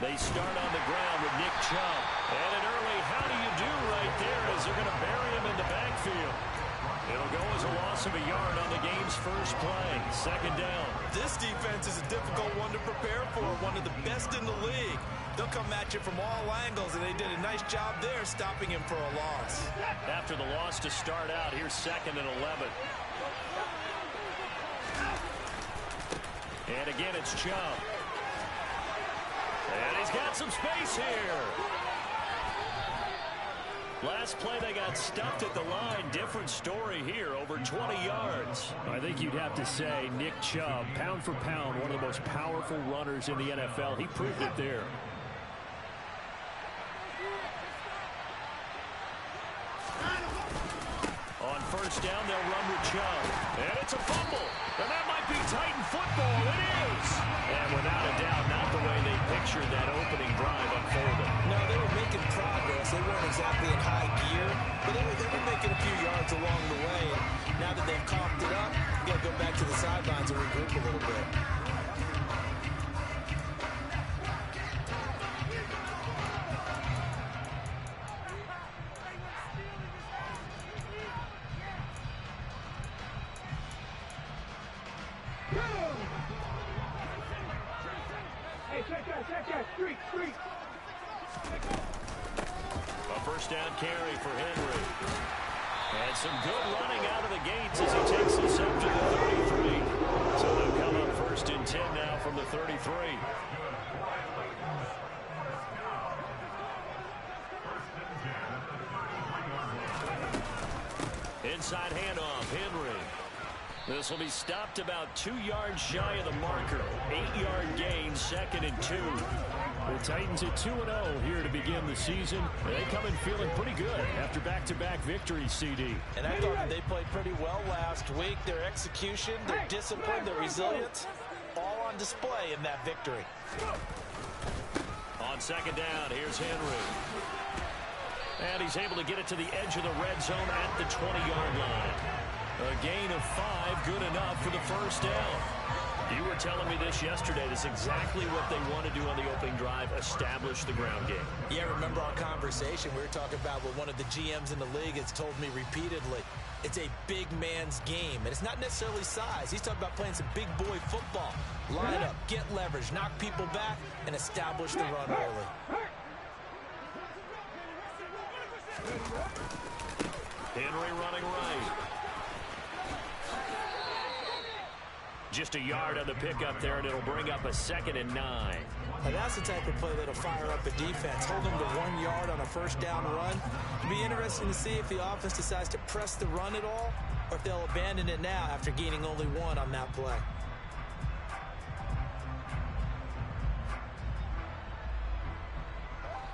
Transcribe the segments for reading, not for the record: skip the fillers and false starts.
They start on the ground with Nick Chubb. And an early how do you do right there as they're going to bury him in the backfield. It'll go as a loss of a yard on the game's first play. Second down. This defense is a difficult one to prepare for, one of the best in the league. They'll come at you from all angles, and they did a nice job there stopping him for a loss. After the loss to start out, here's 2nd and 11. And again, it's Chubb. And he's got some space here. Last play, they got stuffed at the line. Different story here, over 20 yards. I think you'd have to say Nick Chubb, pound for pound, one of the most powerful runners in the NFL. He proved it there. On first down, they'll run with Chubb. And it's a fumble. And that might be Titan football. It is. And without a doubt, not the way they pictured that opening drive unfolded. No, they were making progress. They weren't exactly in high gear, but they were making a few yards along the way. And now that they've coughed it up, you got to go back to the sidelines and regroup a little bit. A first down carry for Henry. And some good running out of the gates as he takes this up to the 33. So they'll come up 1st and 10 now from the 33. Inside handoff, Henry. This will be stopped about 2 yards shy of the marker. 8-yard gain, 2nd and 2. The Titans at 2-0 here to begin the season. They come in feeling pretty good after back-to-back victories, CD. And I thought that they played pretty well last week. Their execution, their discipline, their resilience, all on display in that victory. On 2nd down, here's Henry. And he's able to get it to the edge of the red zone at the 20-yard line. A gain of 5, good enough for the first down. You were telling me this yesterday. This is exactly what they want to do on the opening drive, establish the ground game. Yeah, remember our conversation? We were talking about what one of the GMs in the league has told me repeatedly. It's a big man's game, and it's not necessarily size. He's talking about playing some big boy football. Line up, get leverage, knock people back, and establish the run early. Henry running right. Just a yard on the pickup there, and it'll bring up a 2nd and 9. Now that's the type of play that'll fire up a defense. Hold them to 1 yard on a first down run. It'll be interesting to see if the offense decides to press the run at all, or if they'll abandon it now after gaining only 1 on that play.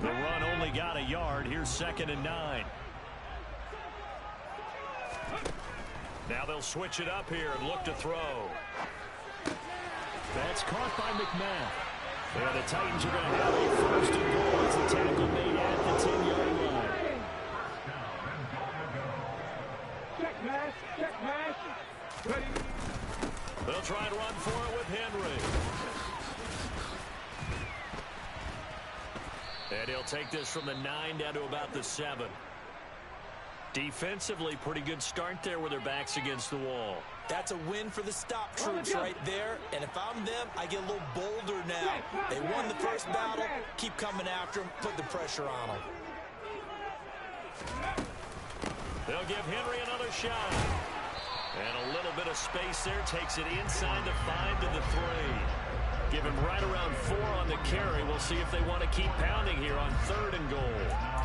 The run only got a yard. Here's 2nd and 9. Now they'll switch it up here and look to throw. That's caught by McMath. And the Titans are going to have a 1st and goal as the tackle made at the 10-yard line. Check match. Ready. They'll try and run for it with Henry. And he'll take this from the 9 down to about the 7. Defensively, pretty good start there with their backs against the wall. That's a win for the stop troops right there. And if I'm them, I get a little bolder now. They won the first battle. Keep coming after them. Put the pressure on them. They'll give Henry another shot. And a little bit of space there. Takes it inside the 5 to the 3. Give him right around 4 on the carry. We'll see if they want to keep pounding here on 3rd and goal.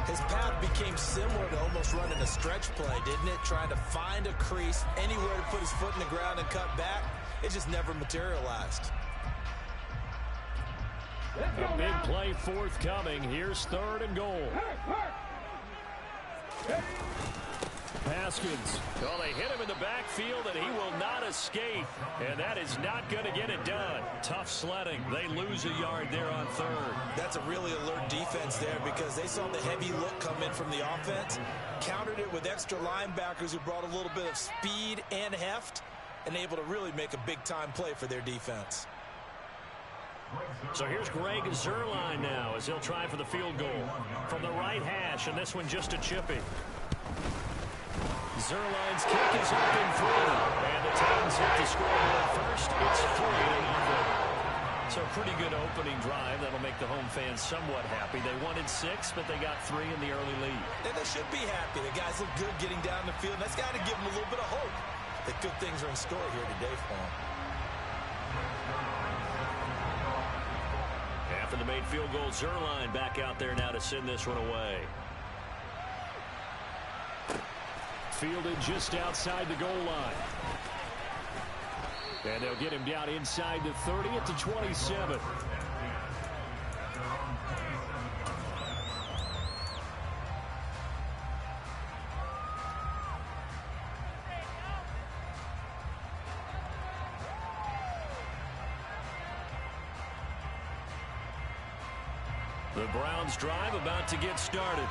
His path became similar to almost running a stretch play, didn't it? Trying to find a crease, anywhere to put his foot in the ground and cut back. It just never materialized. A big play forthcoming. Here's 3rd and goal. Haskins. Well, they hit him in the backfield, and he will not escape. And that is not going to get it done. Tough sledding. They lose a yard there on 3rd. That's a really alert defense there because they saw the heavy look come in from the offense, countered it with extra linebackers who brought a little bit of speed and heft, and able to really make a big-time play for their defense. So here's Greg Zuerlein now as he'll try for the field goal from the right hash, and this one just a chippy. Zuerlein's kick is up and through, and the Titans hit the scoreboard first. It's 3-0. So a pretty good opening drive. That'll make the home fans somewhat happy. They wanted 6, but they got 3 in the early lead. And they should be happy. The guys look good getting down the field. That's got to give them a little bit of hope that good things are in store here today for them. After the made field goal, Zuerlein back out there now to send this one away. Fielded just outside the goal line. And they'll get him down inside the 30 at the 27. The Browns drive about to get started.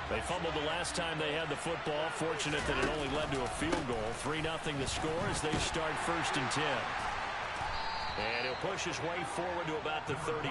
They fumbled the last time they had the football. Fortunate that it only led to a field goal. 3-0 the score as they start 1st and 10. And he'll push his way forward to about the 32.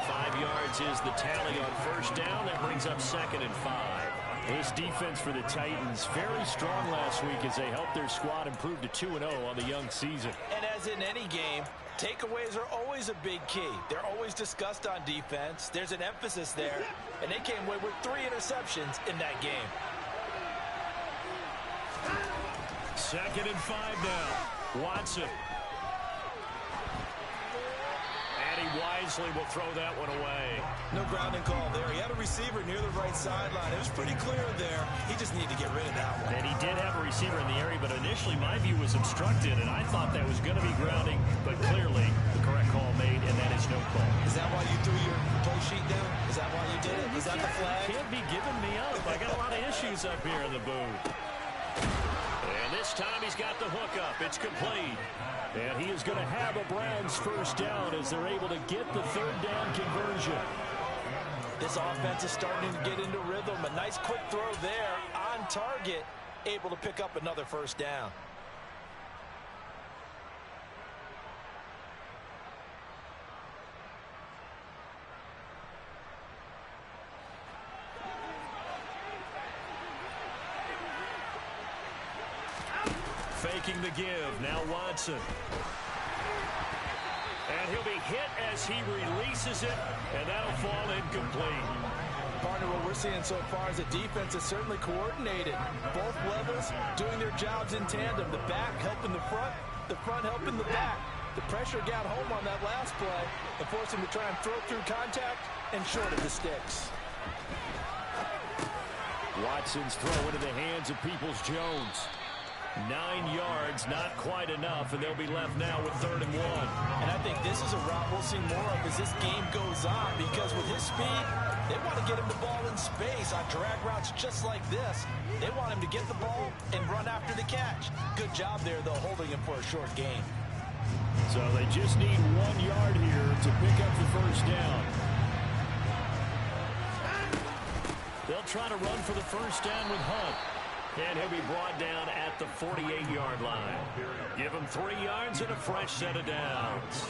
5 yards is the tally on 1st down. That brings up 2nd and 5. This defense for the Titans very strong last week as they helped their squad improve to 2-0 on the young season. And as in any game, takeaways are always a big key. They're always discussed on defense. There's an emphasis there, and they came away with 3 interceptions in that game. 2nd and 5 now. Watson. And he wisely will throw that one away. No grounding call there. He had a receiver near the right sideline. It was pretty clear there. He just needed to get rid of that one. And he did have a receiver in the area, but initially my view was obstructed, and I thought that was going to be grounding, but clearly the correct call made, and that is no call. Is that why you threw your play sheet down? Is that why you did it? Is that the flag? Can't be giving me up. I got a lot of issues up here in the booth. And this time he's got the hook up. It's complete. And he is going to have a Browns 1st down as they're able to get the 3rd down conversion. This offense is starting to get into rhythm. A nice quick throw there on target, able to pick up another 1st down. Faking the give. Now Watson. And he'll be hit as he releases it, and that'll fall incomplete. Partner, what we're seeing so far is the defense is certainly coordinated. Both levels doing their jobs in tandem. The back helping the front helping the back. The pressure got home on that last play and forced him to try and throw through contact and short of the sticks. Watson's throw into the hands of Peoples-Jones. 9 yards, not quite enough, and they'll be left now with 3rd and 1. And I think this is a route we'll see more of as this game goes on, because with his speed, they want to get him the ball in space on drag routes just like this. They want him to get the ball and run after the catch. Good job there, though, holding him for a short gain. So they just need 1 yard here to pick up the 1st down. They'll try to run for the 1st down with Hunt. And he'll be brought down at the 48-yard line. Give him 3 yards and a fresh set of downs.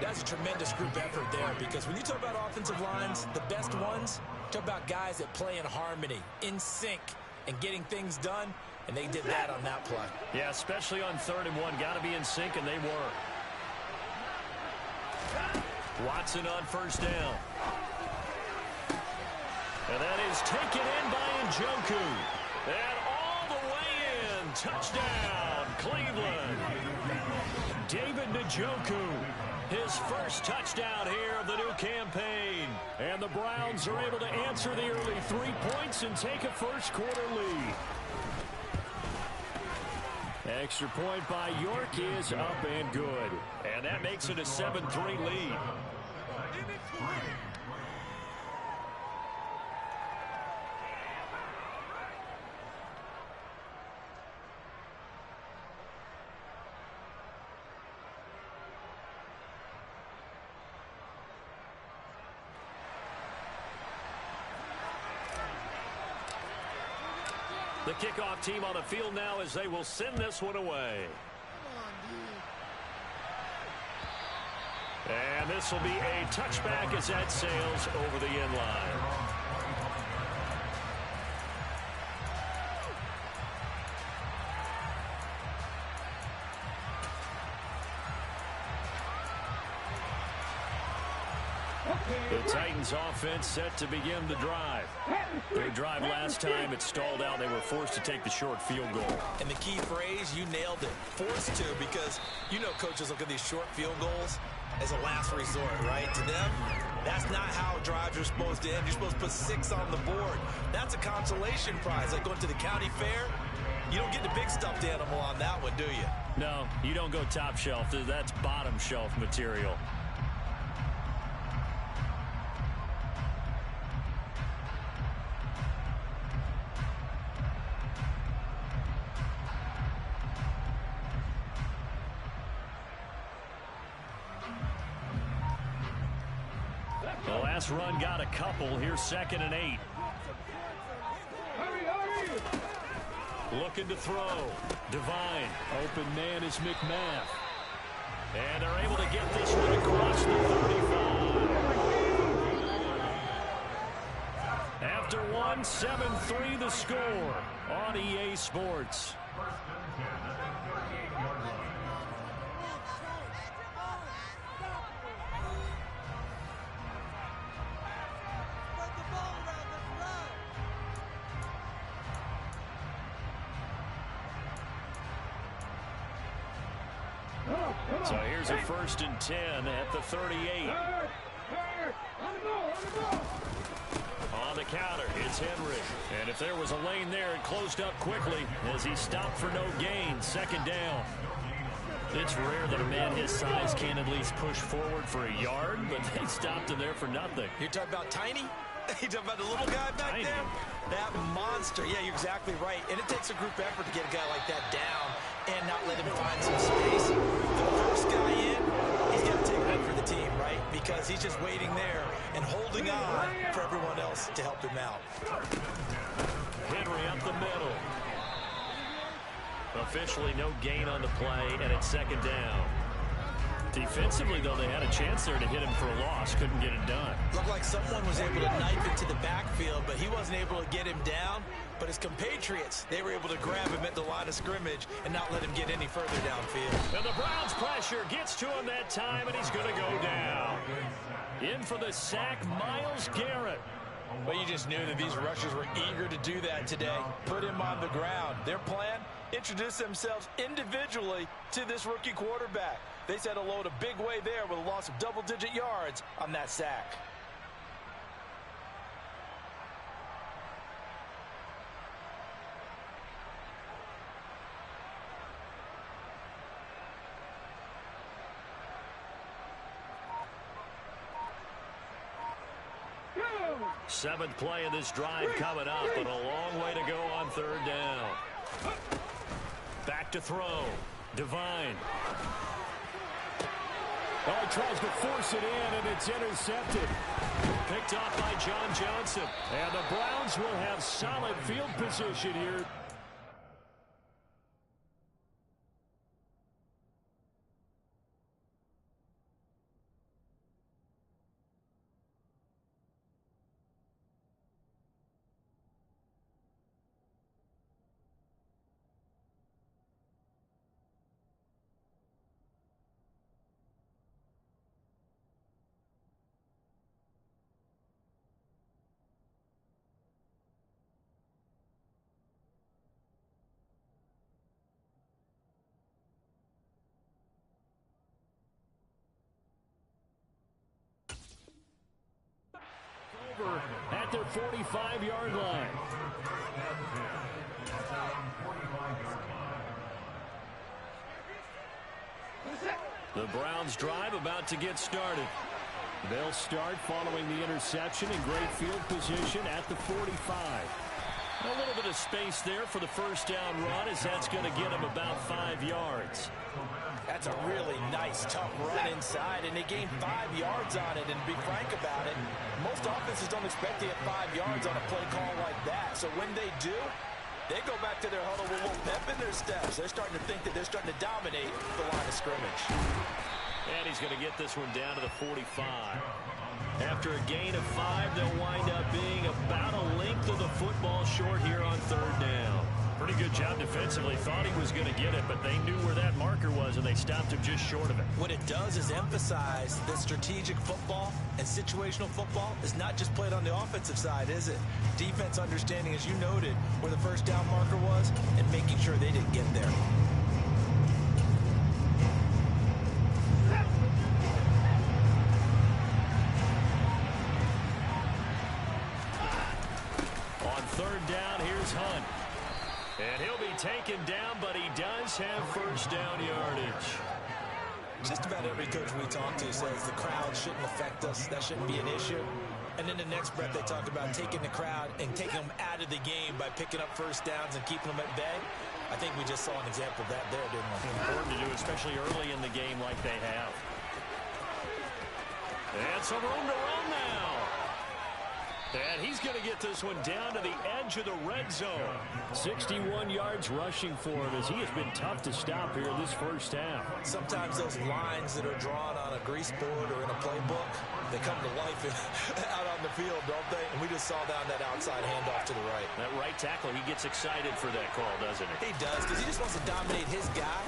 That's a tremendous group effort there, because when you talk about offensive lines, the best ones, talk about guys that play in harmony, in sync, and getting things done, and they did that on that play. Yeah, especially on 3rd and 1. Got to be in sync, and they were. Watson on 1st down. And that is taken in by Njoku. And all the way in. Touchdown, Cleveland. David Njoku. His first touchdown here of the new campaign. And the Browns are able to answer the early 3 points and take a 1st quarter lead. Extra point by York is up and good. And that makes it a 7-3 lead. The kickoff team on the field now as they will send this one away. And this will be a touchback as that sails over the end line. The Titans offense set to begin the drive. Their drive last time, it stalled out. They were forced to take the short field goal. And the key phrase, you nailed it. Forced to, because you know coaches look at these short field goals as a last resort, right? To them, that's not how drives are supposed to end. You're supposed to put 6 on the board. That's a consolation prize, like going to the county fair. You don't get the big stuffed animal on that one, do you? No, you don't go top shelf. That's bottom shelf material. The last run got a couple. Here's 2nd and 8. Looking to throw. Devine. Open man is McMath. And they're able to get this one across the 35. After 1, 7-3 the score on EA Sports. So here's a 1st and 10 at the 38. On the counter, it's Henry. And if there was a lane there, it closed up quickly as he stopped for no gain. 2nd down. It's rare that a man his size can at least push forward for a yard, but they stopped him there for nothing. You're talking about Tiny? You're talking about the little guy back Tiny. there? That monster. Yeah, you're exactly right. And it takes a group effort to get a guy like that down and not let him find some space. The first guy in, he's got to take one for the team, right? Because he's just waiting there and holding on for everyone else to help him out. Henry up the middle. Officially no gain on the play, and it's 2nd down. Defensively, though, they had a chance there to hit him for a loss. Couldn't get it done. Looked like someone was able to knife into the backfield, but he wasn't able to get him down. But his compatriots, they were able to grab him at the line of scrimmage and not let him get any further downfield. And the Browns' pressure gets to him that time, and he's going to go down. In for the sack, Myles Garrett. But you just knew that these rushers were eager to do that today. Put him on the ground. Their plan, introduce themselves individually to this rookie quarterback. They said hello to Big Way there with a loss of double-digit yards on that sack. Seventh play of this drive coming up, but a long way to go on 3rd down. Back to throw. Devine. Oh, he tries to force it in, and it's intercepted. Picked off by John Johnson. And the Browns will have solid field position here. At their 45-yard line. The Browns drive about to get started. They'll start following the interception in great field position at the 45. A little bit of space there for the 1st down run, as that's going to get him about 5 yards. That's a really nice, tough run inside, and they gained 5 yards on it. And to be frank about it, most offenses don't expect to get 5 yards on a play call like that. So when they do, they go back to their huddle with a little pep in their steps. They're starting to think that they're starting to dominate the line of scrimmage. And he's going to get this one down to the 45. After a gain of 5, they'll wind up being about a length of the football short here on third down. Pretty good job defensively. Thought he was going to get it, but they knew where that marker was, and they stopped him just short of it. What it does is emphasize that strategic football and situational football is not just played on the offensive side, is it? Defense understanding, as you noted, where the first down marker was and making sure they didn't get there. On third down, here's Hunt. And he'll be taken down, but he does have first down yardage. Just about every coach we talk to says the crowd shouldn't affect us. That shouldn't be an issue. And in the next breath, they talk about taking the crowd and taking them out of the game by picking up first downs and keeping them at bay. I think we just saw an example of that there, didn't we? Important to do, especially early in the game like they have. And some room to run now. And he's going to get this one down to the edge of the red zone. 61 yards rushing for him as he has been tough to stop here this first half. Sometimes those lines that are drawn on a grease board or in a playbook, they come to life out on the field, don't they? And we just saw down that outside handoff to the right. That right tackle, he gets excited for that call, doesn't he? He does, because he just wants to dominate his guy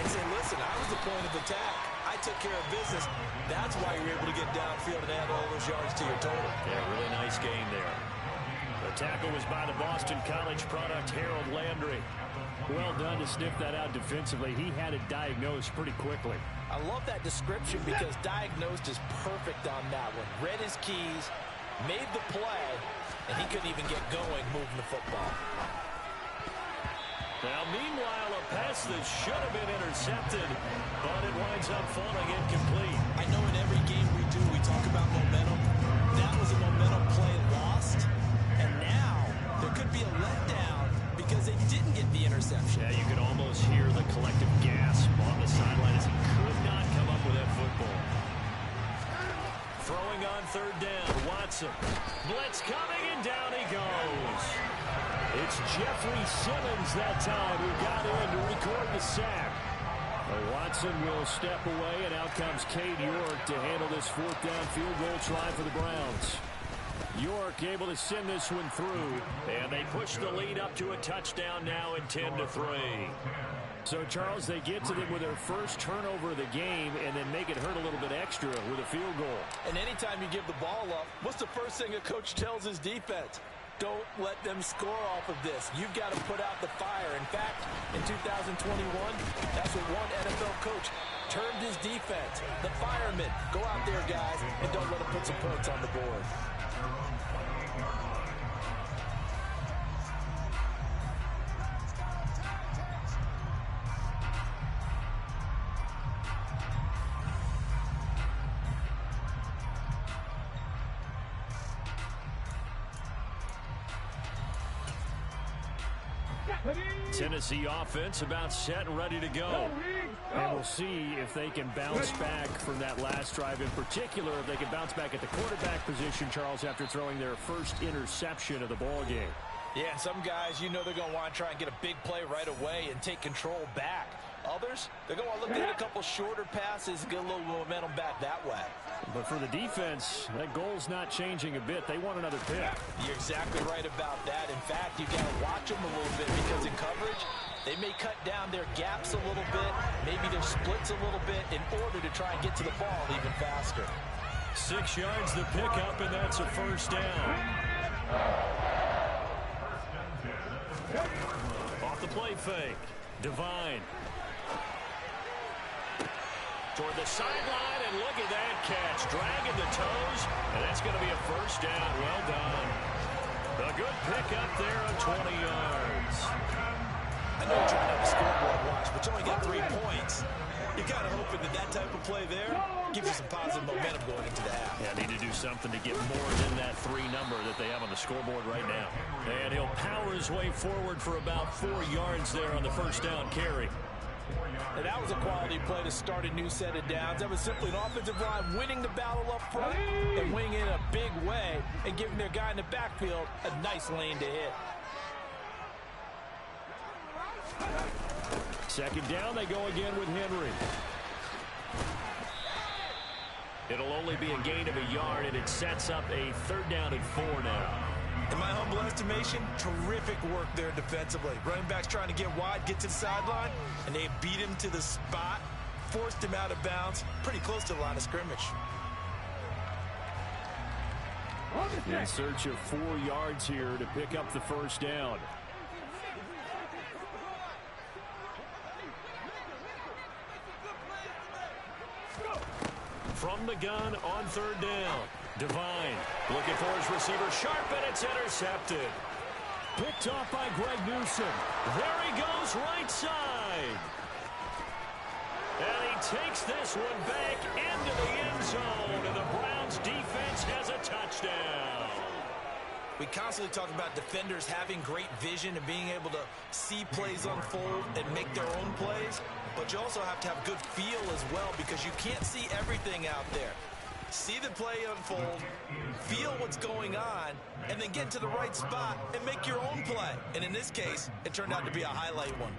and say, listen, I was the point of attack. I took care of business. That's why you're able to get downfield and add all those yards to your total. Yeah, really nice game there. The tackle was by the Boston College product, Harold Landry. Well done to sniff that out defensively. He had it diagnosed pretty quickly. I love that description because diagnosed is perfect on that one. Read his keys, made the play, and he couldn't even get going moving the football. Now, meanwhile, a pass that should have been intercepted, but it winds up falling incomplete. I know in every game we do, we talk about momentum. That was a momentum play lost, and now there could be a letdown because they didn't get the interception. Yeah, you could almost hear the collective gasp on the sideline as he could not come up with that football. Throwing on third down, Watson. Blitz coming, and down he goes. It's Jeffrey Simmons that time who got in to record the sack. Watson will step away, and out comes Cade York to handle this fourth down field goal try for the Browns. York able to send this one through, and they push the lead up to a touchdown now in 10-3. So, Charles, they get to them with their first turnover of the game and then make it hurt a little bit extra with a field goal. And anytime you give the ball up, what's the first thing a coach tells his defense? Don't let them score off of this. You've got to put out the fire. In fact, in 2021, that's what one NFL coach termed his defense. The firemen. Go out there, guys, and don't let them put some points on the board. Tennessee offense about set and ready to go. And we'll see if they can bounce back from that last drive. In particular, if they can bounce back at the quarterback position, Charles, after throwing their first interception of the ball game. Yeah, some guys, you know they're going to want to try and get a big play right away and take control back. Others, they're going to look to hit a couple shorter passes and get a little momentum back that way. But for the defense, that goal's not changing a bit. They want another pick. You're exactly right about that. In fact, you've got to watch them a little bit because in coverage, they may cut down their gaps a little bit, maybe their splits a little bit in order to try and get to the ball even faster. 6 yards to pick up, and that's a first down. Off the play fake. Devine. Toward the sideline, and look at that catch. Dragging the toes, and that's going to be a first down. Well done. A good pickup there on 20 yards. I know you're trying to have a scoreboard watch, but you only got 3 points. You're kind of hoping that type of play there gives you some positive momentum going into the half. Yeah, need to do something to get more than that 3 number that they have on the scoreboard right now. And he'll power his way forward for about 4 yards there on the first down carry. And that was a quality play to start a new set of downs. That was simply an offensive line winning the battle up front and winning in a big way and giving their guy in the backfield a nice lane to hit. Second down, they go again with Henry. It'll only be a gain of a yard, and it sets up a 3rd down and 4 now. In my humble estimation, terrific work there defensively. Running backs trying to get wide, get to the sideline, and they beat him to the spot, forced him out of bounds, pretty close to the line of scrimmage. In search of 4 yards here to pick up the 1st down. From the gun on 3rd down. Devine looking for his receiver sharp, and it's intercepted. Picked off by Greg Newsome. There he goes, right side. And he takes this one back into the end zone, and the Browns defense has a touchdown. We constantly talk about defenders having great vision and being able to see plays unfold and make their own plays, but you also have to have good feel as well because you can't see everything out there. See the play unfold, feel what's going on, and then get to the right spot and make your own play. And in this case, it turned out to be a highlight one.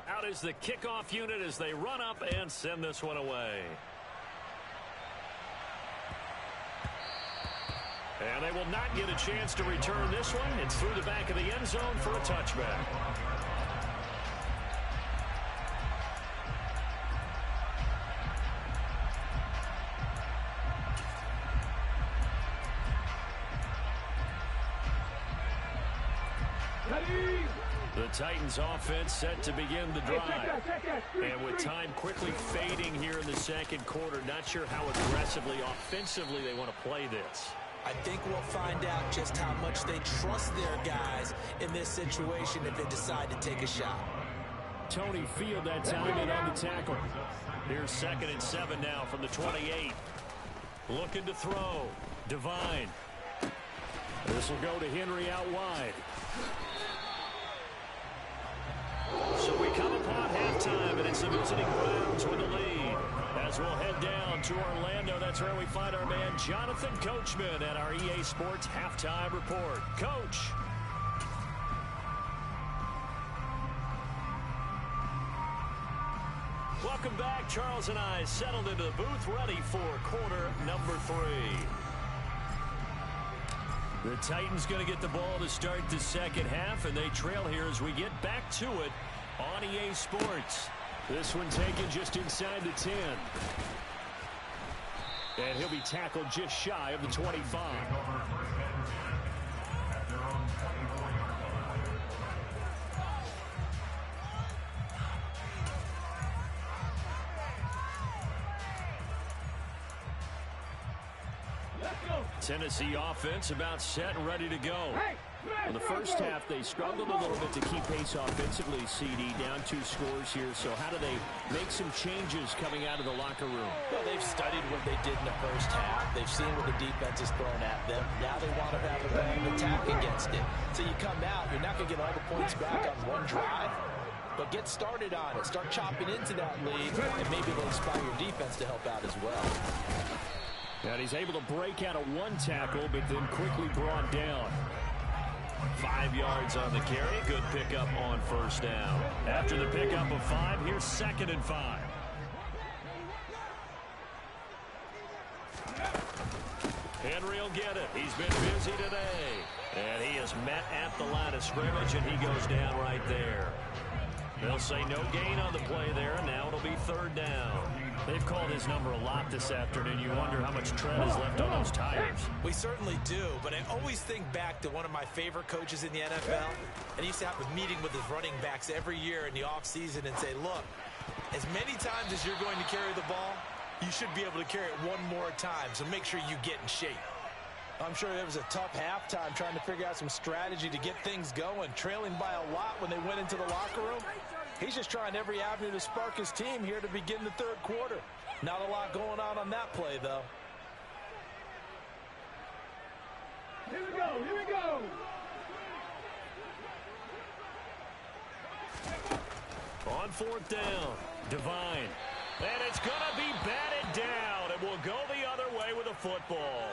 Out is the kickoff unit as they run up and send this one away. And they will not get a chance to return this one. It's through the back of the end zone for a touchback. The Titans offense set to begin the drive. And with time quickly fading here in the 2nd quarter, not sure how aggressively, offensively they want to play this. I think we'll find out just how much they trust their guys in this situation if they decide to take a shot. Tony Field that time in on the tackle. Here's 2nd and 7 now from the 28. Looking to throw. Devine. This will go to Henry out wide. So we come upon halftime, and it's the visiting Browns with the lead. As we'll head down to Orlando, that's where we find our man Jonathan Coachman at our EA Sports Halftime Report. Coach. Welcome back. Charles and I settled into the booth, ready for quarter number 3. The Titans going to get the ball to start the 2nd half, and they trail here as we get back to it on EA Sports. This one taken just inside the 10. And he'll be tackled just shy of the 25. Tennessee offense about set and ready to go. In the first half, they struggled a little bit to keep pace offensively, CD, down 2 scores here. So how do they make some changes coming out of the locker room? Well, they've studied what they did in the first half. They've seen what the defense has thrown at them. Now they want to have a bang attack against it. So you come out, you're not going to get all the points back on one drive, but get started on it. Start chopping into that lead, and maybe it'll inspire your defense to help out as well. And he's able to break out of 1 tackle, but then quickly brought down. 5 yards on the carry. Good pickup on 1st down. After the pickup of 5, here's 2nd and 5. Henry will get it. He's been busy today. And he is met at the line of scrimmage, and he goes down right there. They'll say no gain on the play there, and now it'll be 3rd down. They've called his number a lot this afternoon. You wonder how much tread is left on those tires. We certainly do, but I always think back to one of my favorite coaches in the NFL, and he used to have a meeting with his running backs every year in the offseason and say, look, as many times as you're going to carry the ball, you should be able to carry it one more time, so make sure you get in shape. I'm sure there was a tough halftime trying to figure out some strategy to get things going, trailing by a lot when they went into the locker room. He's just trying every avenue to spark his team here to begin the 3rd quarter. Not a lot going on that play, though. Here we go, here we go. On 4th down, Devine. And it's going to be batted down. It will go the other way with a football.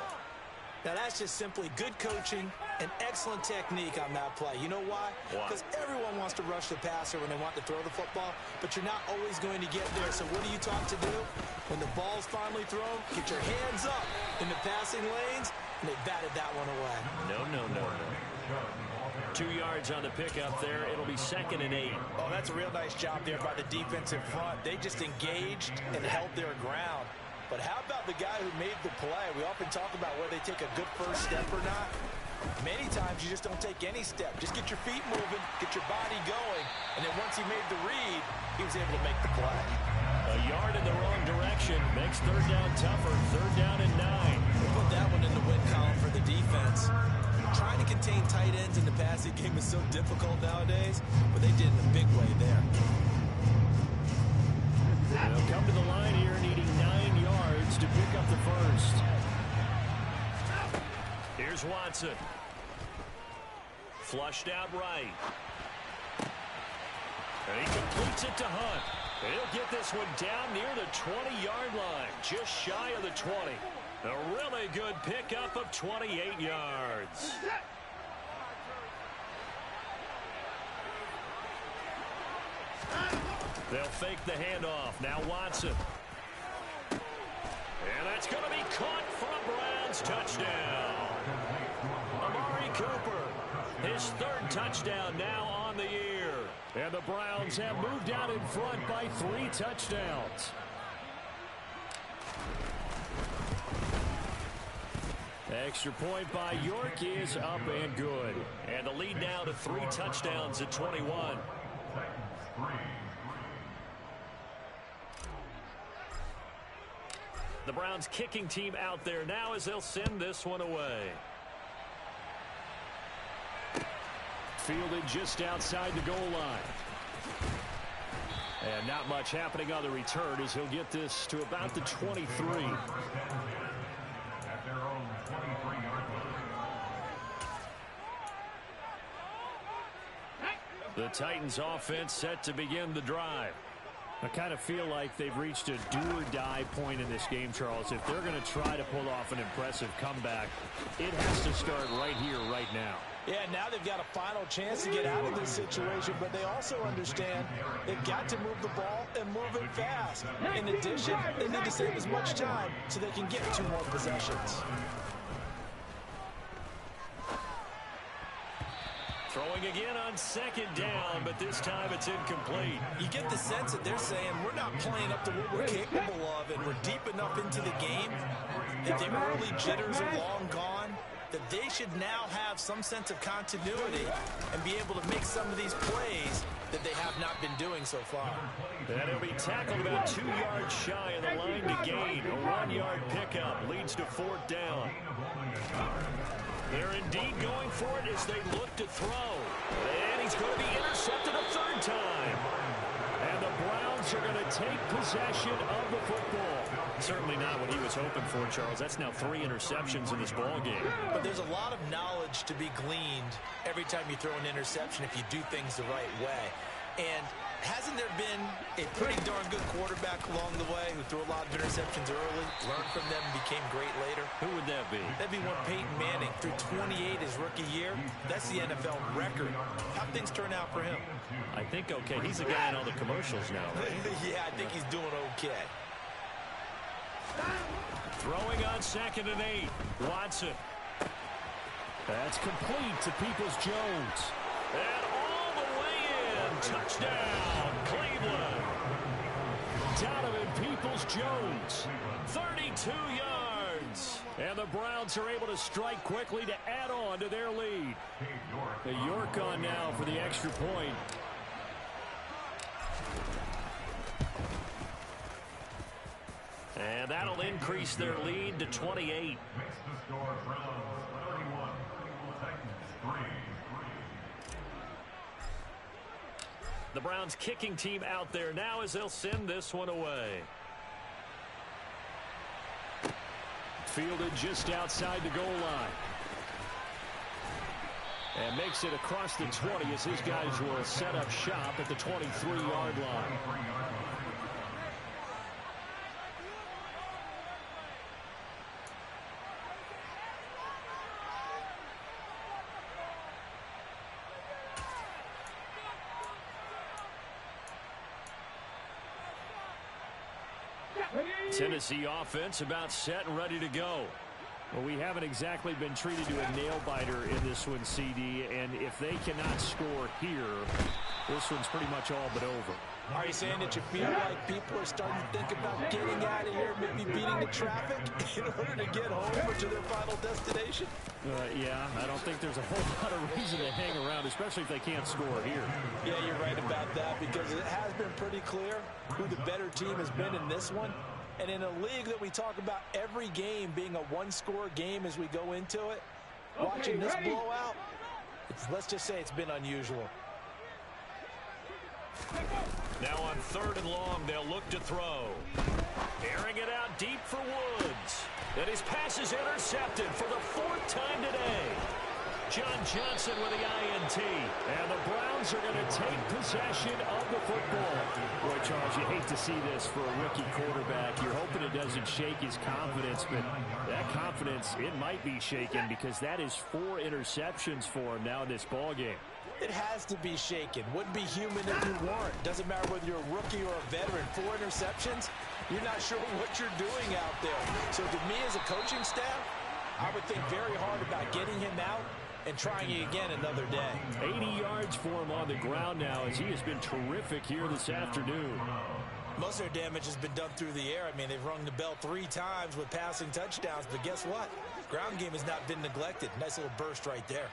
Now, that's just simply good coaching and excellent technique on that play. You know why? Because everyone wants to rush the passer when they want to throw the football, but you're not always going to get there. So what are you taught to do? When the ball's finally thrown, get your hands up in the passing lanes, and they batted that one away. No. 2 yards on the pickup there. It'll be 2nd and 8. Oh, that's a real nice job there by the defensive front. They just engaged and held their ground. But how about the guy who made the play? We often talk about whether they take a good first step or not. Many times you just don't take any step. Just get your feet moving, get your body going, and then once he made the read, he was able to make the play. A yard in the wrong direction makes 3rd down tougher. 3rd down and 9. We'll put that one in the win column for the defense. Trying to contain tight ends in the passing game is so difficult nowadays, but they did in a big way there. They'll come to the line here needing 9 yards to pick up the first. Here's Watson. Flushed out right. And he completes it to Hunt. He'll get this one down near the 20-yard line, just shy of the 20. A really good pickup of 28 yards. They'll fake the handoff. Now Watson. And that's going to be caught for a Browns touchdown. Amari Cooper, his 3rd touchdown now on the year. And the Browns have moved out in front by 3 touchdowns. Extra point by York is up and good. And the lead now to 3 touchdowns at 21. The Browns kicking team out there now as they'll send this one away. Fielded just outside the goal line. And not much happening on the return as he'll get this to about the 23. The Titans offense set to begin the drive. I kind of feel like they've reached a do-or-die point in this game, Charles. If they're going to try to pull off an impressive comeback, it has to start right here, right now. Yeah, now they've got a final chance to get out of this situation, but they also understand they've got to move the ball and move it fast. In addition, they need to save as much time so they can get 2 more possessions. Throwing again on 2nd down, but this time it's incomplete. You get the sense that they're saying we're not playing up to what we're capable of, and we're deep enough into the game that the early jitters are long gone, that they should now have some sense of continuity and be able to make some of these plays that they have not been doing so far. And he'll be tackled about 2 yards shy of the line to gain. A 1-yard pickup leads to 4th down. They're indeed going for it as they look to throw. And he's going to be intercepted a 3rd time. And the Browns are going to take possession of the football. Certainly not what he was hoping for, Charles. That's now 3 interceptions in this ball game. But there's a lot of knowledge to be gleaned every time you throw an interception if you do things the right way. And hasn't there been a pretty darn good quarterback along the way who threw a lot of interceptions early, learned from them, and became great later? Who would that be? That'd be one Peyton Manning. Threw 28 his rookie year. That's the NFL record. How'd things turn out for him? I think okay. He's the guy in all the commercials now. Yeah, I think he's doing okay. Throwing on 2nd and 8. Watson. That's complete to Peoples-Jones. And all the way in. Touchdown, Cleveland. Donovan Peoples-Jones. 32 yards. And the Browns are able to strike quickly to add on to their lead. The York on now for the extra point. And that'll increase their lead to 28. The Browns kicking team out there now as they'll send this one away. Fielded just outside the goal line. And makes it across the 20 as his guys will set up shop at the 23-yard line. Tennessee offense about set and ready to go. Well, we haven't exactly been treated to a nail-biter in this one, CD, and if they cannot score here, this one's pretty much all but over. Are you saying that you feel like people are starting to think about getting out of here, maybe beating the traffic in order to get home or to their final destination? Yeah, I don't think there's a whole lot of reason to hang around, especially if they can't score here. Yeah, you're right about that, because it has been pretty clear who the better team has been in this one. And in a league that we talk about every game being a one-score game as we go into it, watching this blowout, let's just say it's been unusual. Now on 3rd and long, they'll look to throw. Airing it out deep for Woods. And his pass is intercepted for the 4th time today. John Johnson with the INT. And the Browns are going to take possession of the football. Boy, Charles, you hate to see this for a rookie quarterback. You're hoping it doesn't shake his confidence, but that confidence, it might be shaken because that is 4 interceptions for him now in this ballgame. It has to be shaken. Wouldn't be human if you weren't. Doesn't matter whether you're a rookie or a veteran. 4 interceptions, you're not sure what you're doing out there. So to me as a coaching staff, I would think very hard about getting him out and trying it again another day. 80 yards for him on the ground now as he has been terrific here this afternoon. Most of their damage has been done through the air. I mean, they've rung the bell 3 times with passing touchdowns, but guess what? Ground game has not been neglected. Nice little burst right there.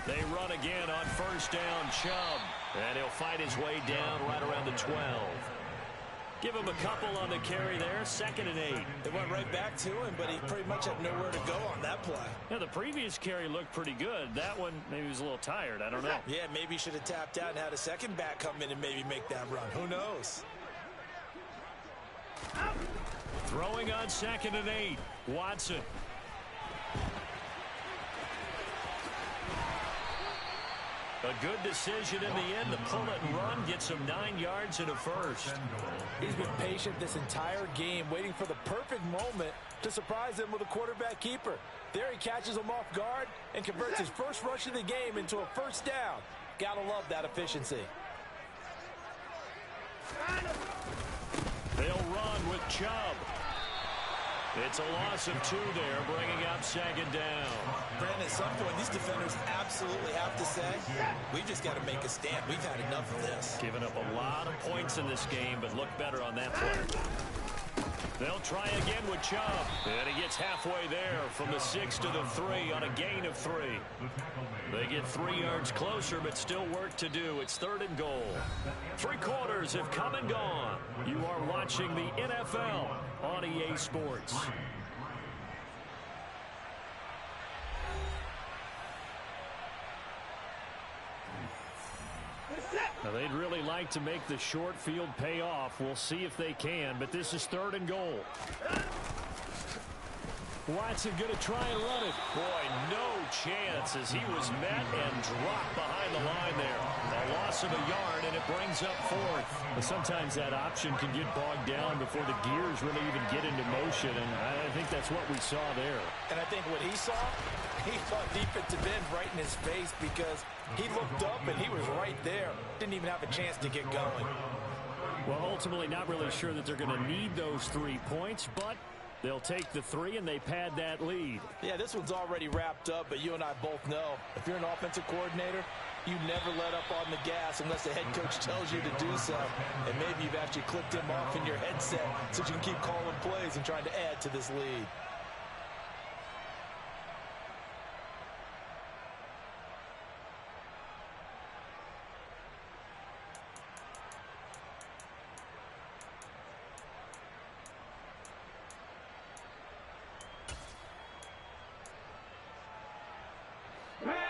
They run again on 1st down, Chubb. And he'll fight his way down right around the 12. Give him a couple on the carry there. 2nd and 8. They went right back to him, but he pretty much had nowhere to go on that play. Yeah, the previous carry looked pretty good. That one, maybe he was a little tired. I don't know. Yeah, maybe he should have tapped out and had a second back come in and maybe make that run. Who knows? Throwing on 2nd and 8. Watson. A good decision in the end to pull it and run. Gets him 9 yards and a first. He's been patient this entire game, waiting for the perfect moment to surprise him with a quarterback keeper. There he catches him off guard and converts his first rush of the game into a 1st down. Gotta love that efficiency. They'll run with Chubb. It's a loss of 2 there, bringing up 2nd down. Brandon, at some point, these defenders absolutely have to say, we've just got to make a stand. We've had enough of this. Giving up a lot of points in this game, but look better on that play. They'll try again with Chubb. And he gets halfway there from the 6 to the 3 on a gain of 3. They get 3 yards closer, but still work to do. It's 3rd and goal. 3 quarters have come and gone. You are watching the NFL on EA Sports. Now, they'd really like to make the short field pay off. We'll see if they can, but this is 3rd and goal. Watson going to try and run it. Boy, no chance as he was met and dropped behind the line there. A loss of a yard, and it brings up 4th. But sometimes that option can get bogged down before the gears really even get into motion, and I think that's what we saw there. And I think what he saw defensive end right in his face because he looked up and he was right there. Didn't even have a chance to get going. Well, ultimately not really sure that they're going to need those 3 points, but they'll take the 3 and they pad that lead. Yeah, this one's already wrapped up, but you and I both know if you're an offensive coordinator, you never let up on the gas unless the head coach tells you to do so. And maybe you've actually clicked him off in your headset so you can keep calling plays and trying to add to this lead.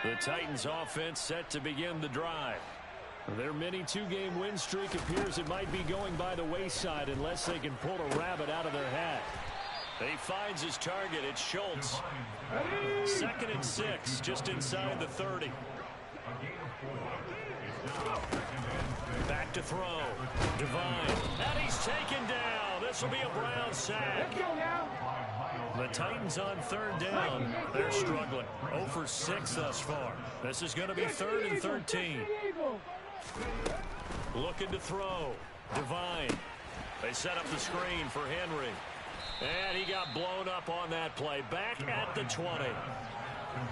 The Titans offense set to begin the drive. Their mini 2-game win streak appears it might be going by the wayside unless they can pull a rabbit out of their hat. He finds his target. It's Schultz. 2nd and 6, just inside the 30. Back to throw. Devine. And he's taken down. This will be a Brown sack. Let's go now. The Titans on 3rd down. They're struggling. 0 for 6 thus far. This is going to be 3rd and 13. Looking to throw. Devine. They set up the screen for Henry. And he got blown up on that play. Back at the 20.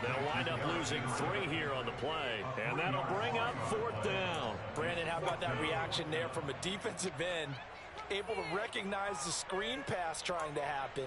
They'll wind up losing 3 here on the play. And that'll bring up 4th down. Brandon, how about that reaction there from a defensive end? Able to recognize the screen pass trying to happen.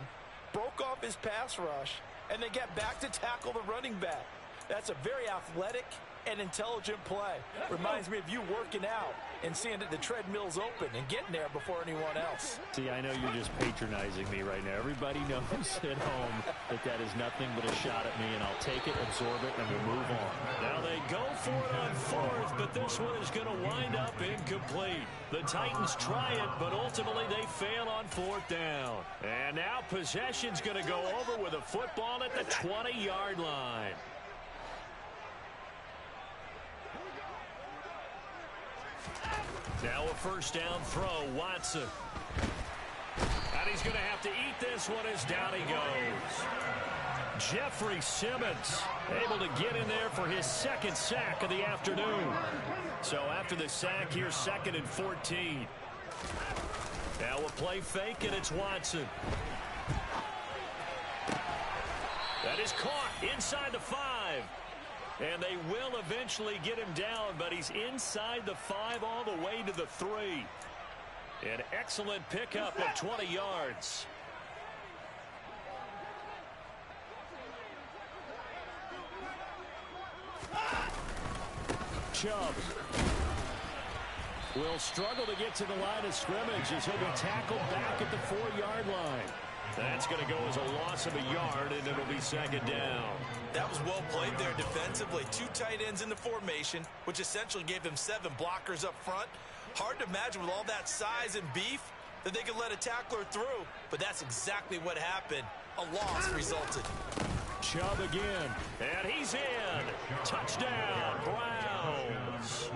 Broke off his pass rush. And then get back to tackle the running back. That's a very athletic and intelligent play. Reminds me of you working out and seeing that the treadmill's open and getting there before anyone else. See, I know you're just patronizing me right now. Everybody knows at home that is nothing but a shot at me, and I'll take it, absorb it, and we'll move on. Now they go for it on 4th, but this one is going to wind up incomplete. The Titans try it, but ultimately they fail on 4th down. And now possession's going to go over with a football at the 20-yard line. Now a 1st down throw, Watson. And he's going to have to eat this one as down he goes. Jeffrey Simmons able to get in there for his 2nd sack of the afternoon. So after the sack, here's 2nd and 14. Now a play fake, and it's Watson. That is caught inside the 5. And they will eventually get him down, but he's inside the 5 all the way to the 3. An excellent pickup of 20 yards. Chubb will struggle to get to the line of scrimmage as he'll be tackled back at the 4-yard line. That's going to go as a loss of a yard, and it'll be 2nd down. That was well played there defensively. 2 tight ends in the formation, which essentially gave them 7 blockers up front. Hard to imagine with all that size and beef that they could let a tackler through, but that's exactly what happened. A loss resulted. Chubb again, and he's in. Touchdown, Browns.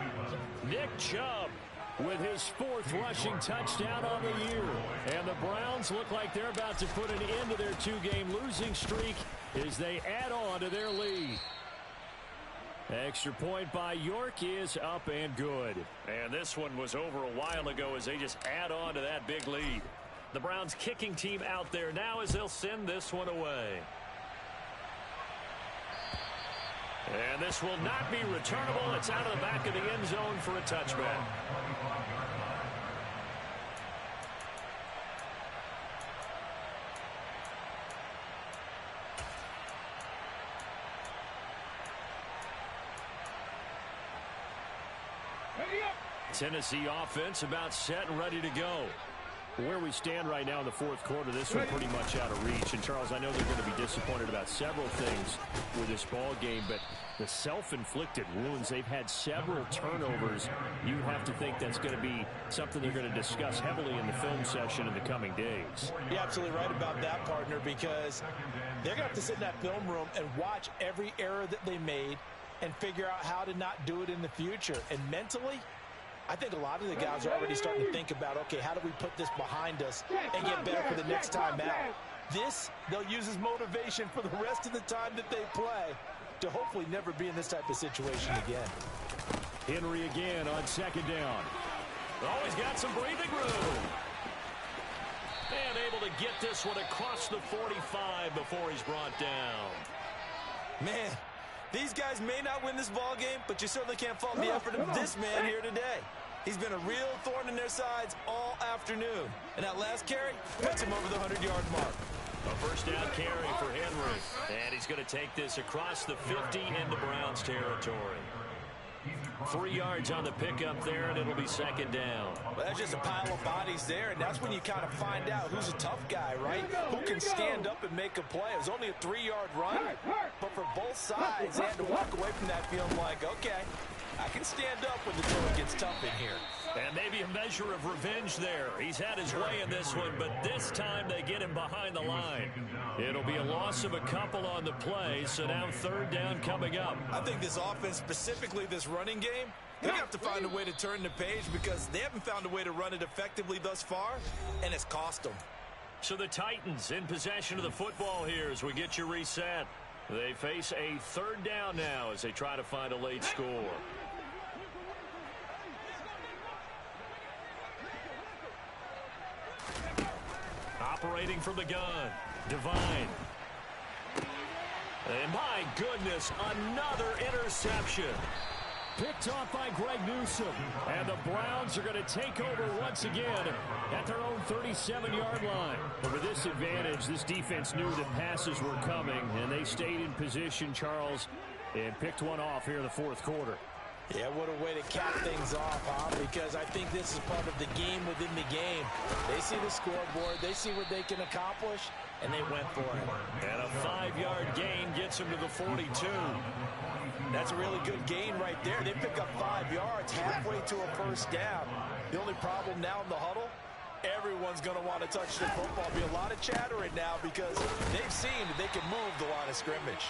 Nick Chubb with his 4th rushing touchdown on the year. And the Browns look like they're about to put an end to their 2-game losing streak as they add on to their lead. Extra point by York is up and good. And this one was over a while ago as they just add on to that big lead. The Browns kicking team out there now as they'll send this one away. And this will not be returnable. It's out of the back of the end zone for a touchback. Tennessee offense about set and ready to go. Where we stand right now in the 4th quarter, this one pretty much out of reach. And, Charles, I know they're going to be disappointed about several things with this ball game, but the self-inflicted wounds, they've had several turnovers. You have to think that's going to be something they're going to discuss heavily in the film session in the coming days. You're absolutely right about that, partner, because they're going to have to sit in that film room and watch every error that they made and figure out how to not do it in the future. And mentally, I think a lot of the guys are already starting to think about, okay, how do we put this behind us and get better for the next time out? This, they'll use as motivation for the rest of the time that they play to hopefully never be in this type of situation again. Henry again on 2nd down. Oh, he's got some breathing room. And able to get this one across the 45 before he's brought down. Man, these guys may not win this ball game, but you certainly can't fault the effort of this man here today. He's been a real thorn in their sides all afternoon. And that last carry puts him over the 100-yard mark. A 1st down carry for Henry. And he's going to take this across the 50 into Browns territory. 3 yards on the pickup there, and it'll be 2nd down. Well, that's just a pile of bodies there, and that's when you kind of find out who's a tough guy, right? Who can stand up and make a play. It was only a 3-yard run, but for both sides, they had to walk away from that feeling like, okay, I can stand up when the going gets tough in here. And maybe a measure of revenge there. He's had his way in this one, but this time they get him behind the line. It'll be a loss of a couple on the play, so now 3rd down coming up. I think this offense, specifically this running game, they're going to have to find a way to turn the page because they haven't found a way to run it effectively thus far, and it's cost them. So the Titans in possession of the football here as we get you reset. They face a 3rd down now as they try to find a late score. Operating from the gun, Devine. And my goodness, another interception. Picked off by Greg Newsome. And the Browns are going to take over once again at their own 37-yard line. But with this advantage, this defense knew that passes were coming, and they stayed in position, Charles, and picked one off here in the fourth quarter. Yeah, what a way to cap things off, huh? Because I think this is part of the game within the game. They see the scoreboard, they see what they can accomplish, and they went for it. And a 5-yard gain gets him to the 42. That's a really good gain right there. They pick up 5 yards halfway to a first down. The only problem now in the huddle, everyone's going to want to touch the football. There'll be a lot of chattering now because they've seen that they can move the line of scrimmage.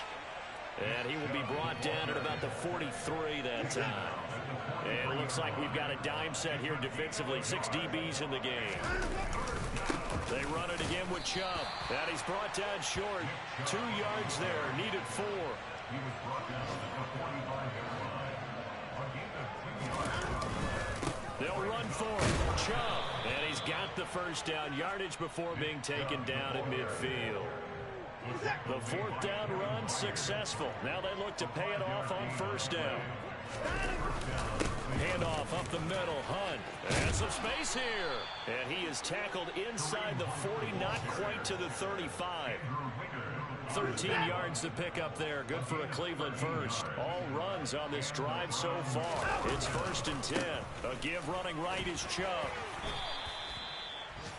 And he will be brought down at about the 43 that time. And it looks like we've got a dime set here defensively. 6 DBs in the game. They run it again with Chubb. And he's brought down short. 2 yards there. Needed 4. They'll run for it. Chubb. And he's got the first down. Yardage before being taken down at midfield. The 4th down run successful. Now they look to pay it off on first down. Handoff up the middle. Hunt. And some space here. And he is tackled inside the 40, not quite to the 35. 13 yards to pick up there. Good for a Cleveland first. All runs on this drive so far. It's 1st and 10. A give running right is Chubb.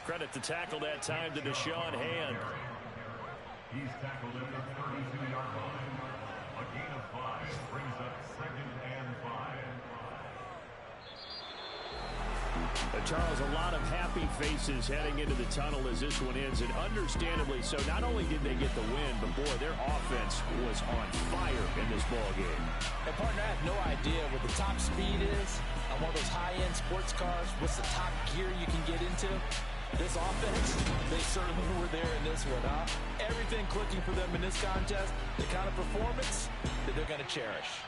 Credit the tackle that time to Deshaun Hand. He's tackled at the 32-yard line. A gain of 5 brings up 2nd and 5. Charles, a lot of happy faces heading into the tunnel as this one ends, and understandably so. Not only did they get the win, but boy, their offense was on fire in this ball game. And partner, I have no idea what the top speed is on one of those high-end sports cars. What's the top gear you can get into? This offense, they certainly were there in this one, huh? Everything clicking for them in this contest, the kind of performance that they're going to cherish.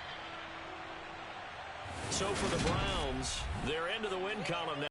So for the Browns, they're into the win column now.